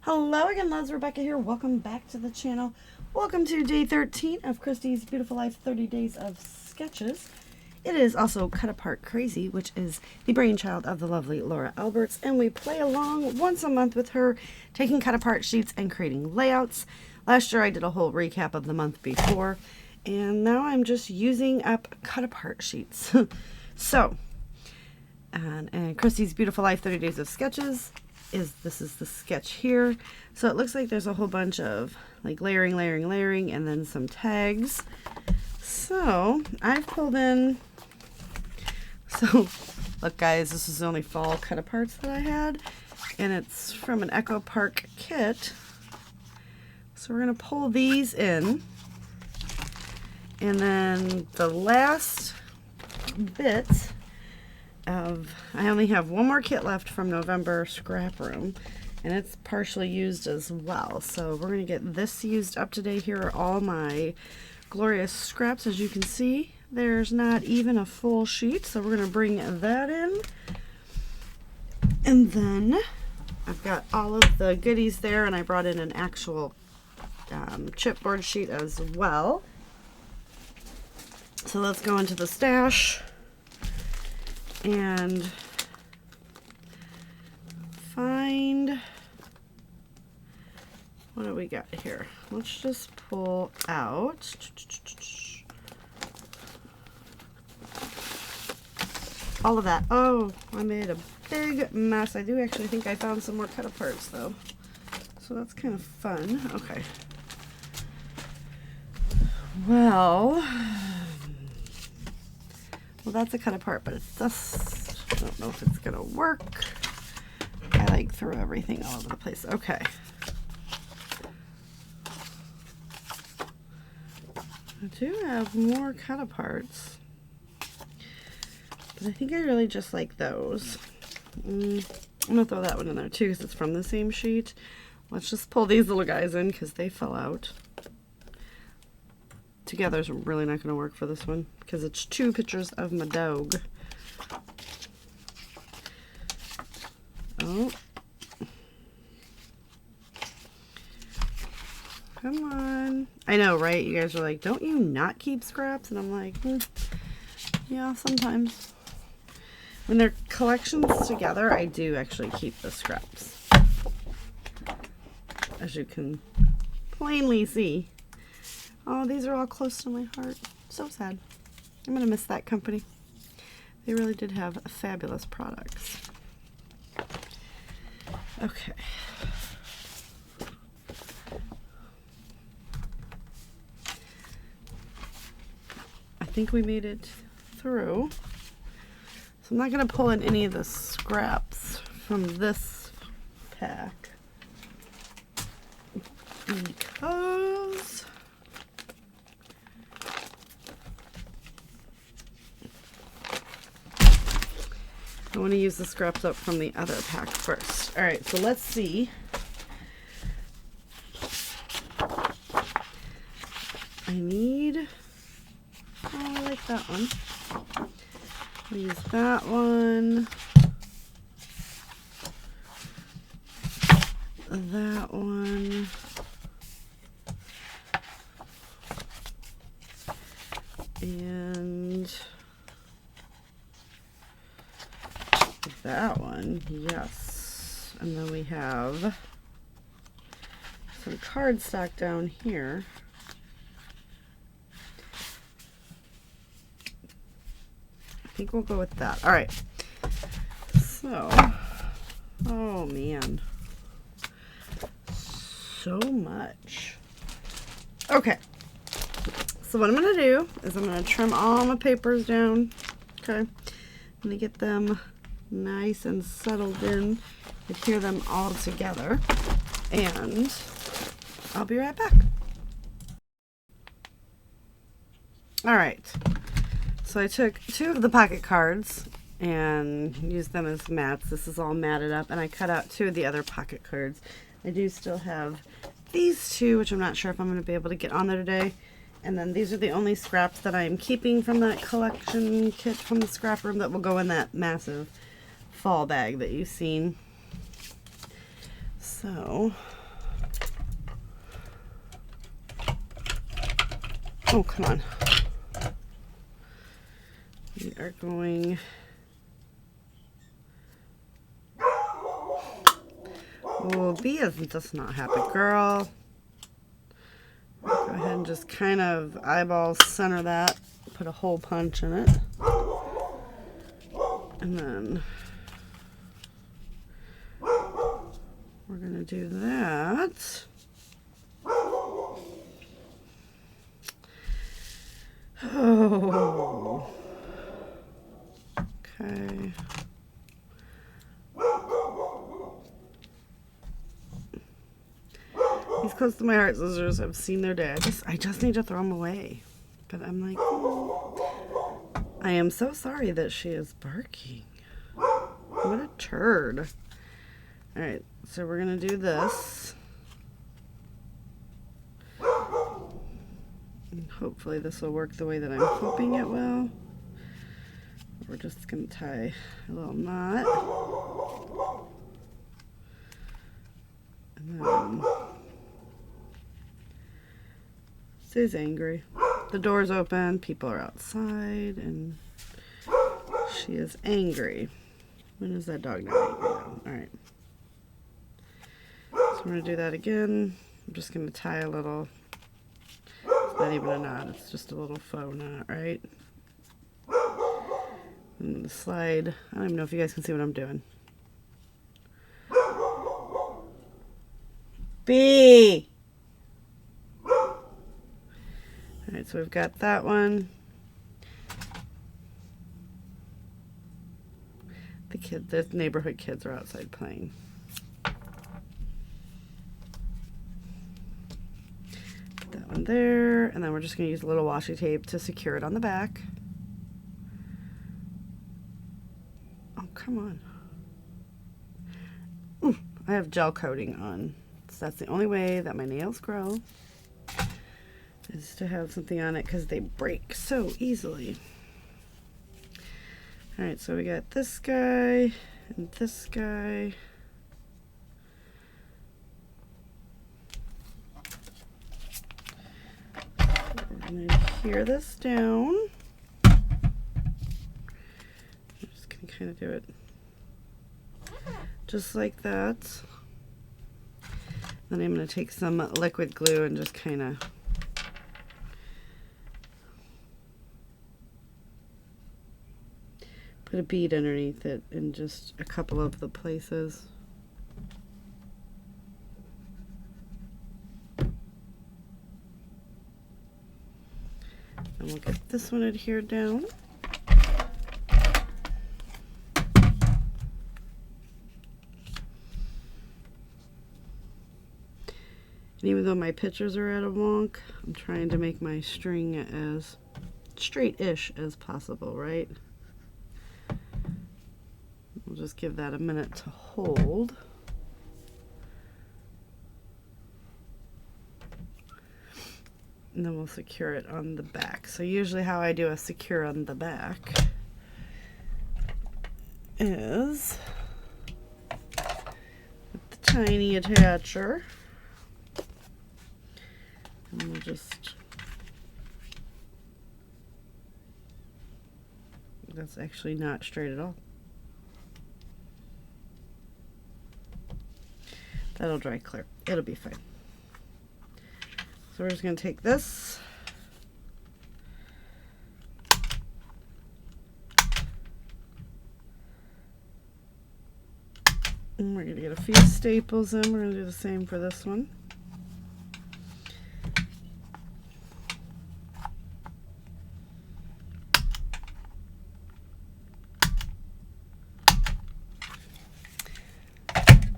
Hello again, loves. Rebecca here. Welcome back to the channel. Welcome to day 13 of Christy's Beautiful Life 30 Days of Sketches. It is also Cut Apart Crazy, which is the brainchild of the lovely Laura Alberts, and we play along once a month with her, taking cut apart sheets and creating layouts. Last year I did a whole recap of the month before, and now I'm just using up cut apart sheets. And Christy's Beautiful Life 30 Days of Sketches. This is the sketch here. So it looks like there's a whole bunch of like layering, and then some tags. So I've pulled in, so look guys, this is the only fall cut aparts that I had, and it's from an Echo Park kit. So we're gonna pull these in, and then the last bit of, I only have one more kit left from November scrap room, and it's partially used as well. So we're gonna get this used up today. Here are all my glorious scraps. As you can see, there's not even a full sheet, so we're gonna bring that in. And then I've got all of the goodies there, and I brought in an actual chipboard sheet as well. So let's go into the stash and find, what do we got here? Let's just pull out all of that. Oh, I made a big mess. I do actually think I found some more cut aparts though, so that's kind of fun. Okay, well, that's a cut apart, but it's just, I don't know if it's gonna work. I like threw everything all over the place. Okay. I do have more cut aparts, but I think I really just like those. I'm gonna throw that one in there too because it's from the same sheet. Let's just pull these little guys in because they fell out. Together is really not going to work for this one because it's two pictures of my dog. Oh. Come on. I know, right? You guys are like, don't you not keep scraps? And I'm like, yeah, sometimes. When they're collections together, I do actually keep the scraps. As you can plainly see. Oh, these are all close to my heart. So sad. I'm going to miss that company. They really did have fabulous products. Okay. I think we made it through. So I'm not going to pull in any of the scraps from this pack, because I want to use the scraps up from the other pack first. All right, so let's see. I need, oh, I like that one. I'll use that one. That one. And that one, yes. And then we have some cardstock down here. I think we'll go with that. All right. So, oh man, so much. Okay. So what I'm gonna do is I'm gonna trim all my papers down. Okay. I'm gonna get them nice and settled in, adhere them all together, and I'll be right back. All right, so I took two of the pocket cards and used them as mats. This is all matted up, and I cut out two of the other pocket cards. I do still have these two, which I'm not sure if I'm going to be able to get on there today. And then these are the only scraps that I'm keeping from that collection kit from the scrap room that will go in that massive fall bag that you've seen. So Oh, come on. We are going... Oh, B is just not happy, girl. Go ahead and just kind of eyeball center that. Put a hole punch in it. And then we're going to do that. Oh. Okay. These close to my heart scissors have seen their day. I just need to throw them away. But I'm like, I am so sorry that she is barking. What a turd. Alright, so we're going to do this. And hopefully this will work the way that I'm hoping it will. We're just going to tie a little knot. And then... She's angry. The door's open, people are outside, and she is angry. When is that dog not angry now? Alright. So we're going to do that again. I'm just going to tie a little... It's not even a knot, it's just a little faux knot, right? And the slide. I don't even know if you guys can see what I'm doing. B! Alright, so we've got that one. The neighborhood kids are outside playing. Put that one there, and then we're just going to use a little washi tape to secure it on the back. Oh, come on. Ooh, I have gel coating on. So that's the only way that my nails grow, is to have something on it because they break so easily. Alright, so we got this guy and this guy. We're going to adhere this down. I'm just going to kind of do it just like that. Then I'm going to take some liquid glue and just kind of put a bead underneath it in just a couple of the places. And we'll get this one adhered down. And even though my pictures are at a wonk, I'm trying to make my string as straight-ish as possible, right? We'll just give that a minute to hold. And then we'll secure it on the back. So usually how I do a secure on the back is with the tiny attacher. And we'll just... That's actually not straight at all. That'll dry clear. It'll be fine. So we're just going to take this. And we're going to get a few staples in. We're going to do the same for this one.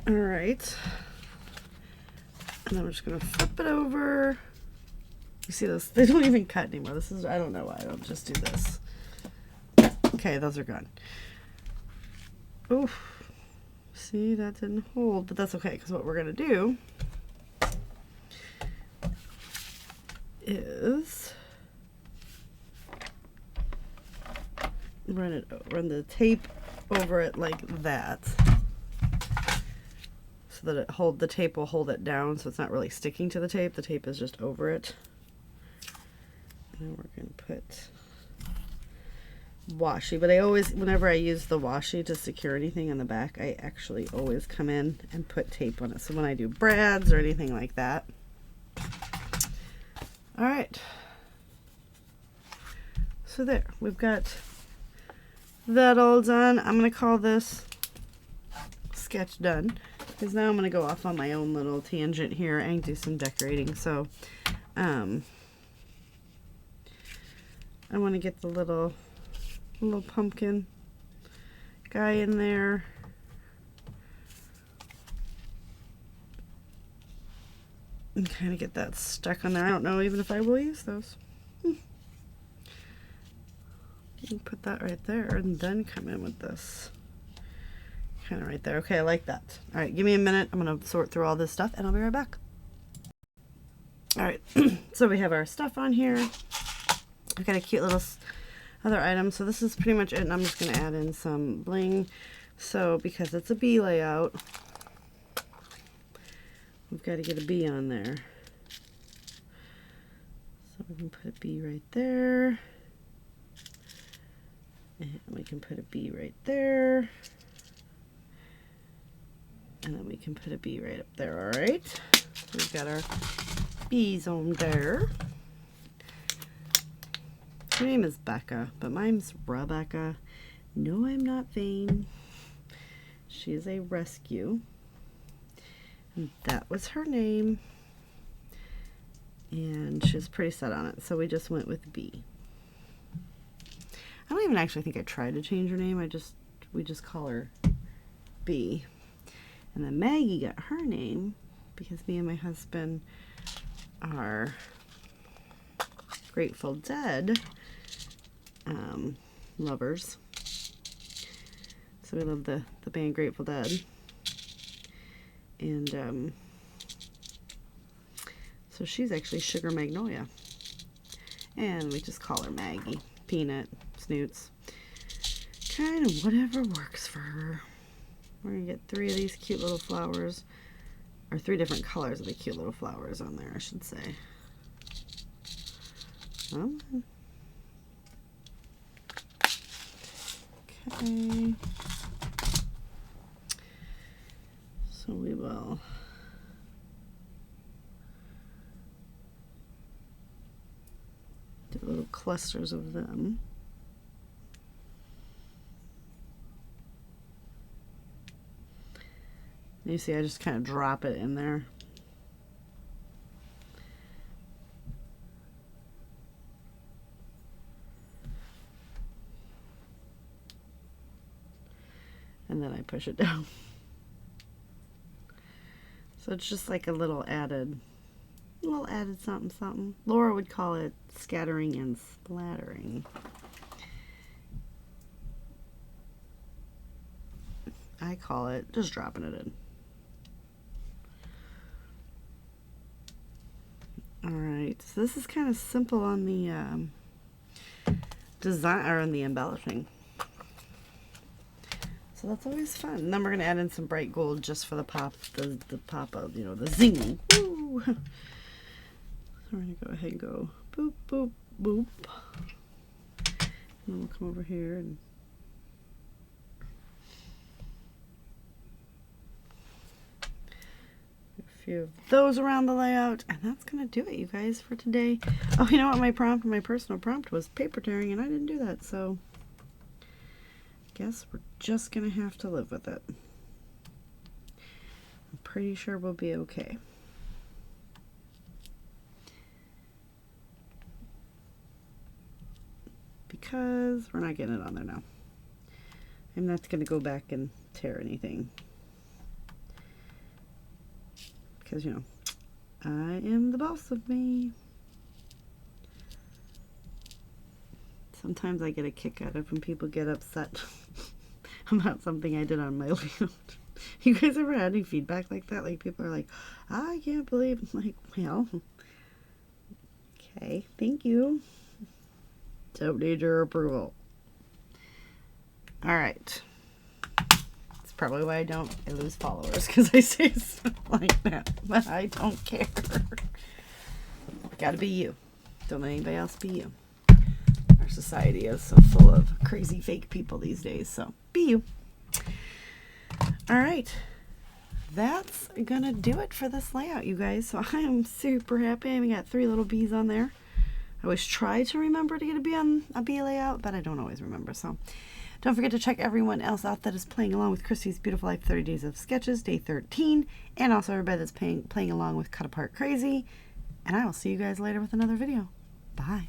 All right. And then we're just going to flip it over. You see those? They don't even cut anymore. This is, I don't know why. I'll just do this. Okay, those are gone. Oof. See, that didn't hold, but that's okay, because what we're going to do is run the tape over it like that. So that the tape will hold it down, so it's not really sticking to the tape. The tape is just over it. And then we're going to put washi, but I always, whenever I use the washi to secure anything on the back, I actually always come in and put tape on it. So when I do brads or anything like that. All right. So there, we've got that all done. I'm going to call this sketch done, because now I'm going to go off on my own little tangent here and do some decorating. So I want to get the little pumpkin guy in there. And kind of get that stuck on there. I don't know even if I will use those. Put that right there and then come in with this. Kind of right there. Okay, I like that. All right, give me a minute. I'm going to sort through all this stuff and I'll be right back. All right, so we have our stuff on here. I've got a cute little other item. So this is pretty much it. And I'm just going to add in some bling. So because it's a bee layout, we've got to get a bee on there. So we can put a bee right there. And we can put a bee right there. And then we can put a bee right up there. All right. So we've got our bees on there. Her name is Becca, but mine's Rebecca. No, I'm not vain. She is a rescue. And that was her name. And she was pretty set on it. So we just went with B. I don't even actually think I tried to change her name. We just call her B. And then Maggie got her name because me and my husband are Grateful Dead lovers. So we love the band Grateful Dead. And so she's actually Sugar Magnolia. And we just call her Maggie. Peanut, Snoots. Kind of whatever works for her. We're going to get 3 of these cute little flowers. Or 3 different colors of the cute little flowers on there, I should say. Okay. So we will do little clusters of them. You see, I just kind of drop it in there. And then I push it down. So it's just like a little added something something. Laura would call it scattering and splattering. I call it just dropping it in. Alright, so this is kind of simple on the design, or on the embellishing. So that's always fun. And then we're going to add in some bright gold just for the pop, the pop of, you know, the zing. Woo! So we're going to go ahead and go boop, boop, boop. And then we'll come over here and few of those around the layout, and that's gonna do it, you guys, for today. Oh, you know what, my personal prompt was paper tearing, and I didn't do that, so guess we're just gonna have to live with it. I'm pretty sure we'll be okay. Because we're not getting it on there now. I'm not gonna go back and tear anything. Because, you know, I am the boss of me. Sometimes I get a kick out of when people get upset about something I did on my layout. You guys ever had any feedback like that? Like, people are like, I can't believe. I'm like, well, okay, thank you. Don't need your approval. All right. Probably why I lose followers, because I say stuff like that, but I don't care. Gotta be you. Don't let anybody else be you. Our society is so full of crazy fake people these days, so be you. All right. That's gonna do it for this layout, you guys. So I am super happy. I even got 3 little bees on there. I always try to remember to get a bee on a bee layout, but I don't always remember. So don't forget to check everyone else out that is playing along with Christy's Beautiful Life 30 Days of Sketches, day 13, and also everybody that's playing along with Cut Apart Crazy. And I will see you guys later with another video. Bye.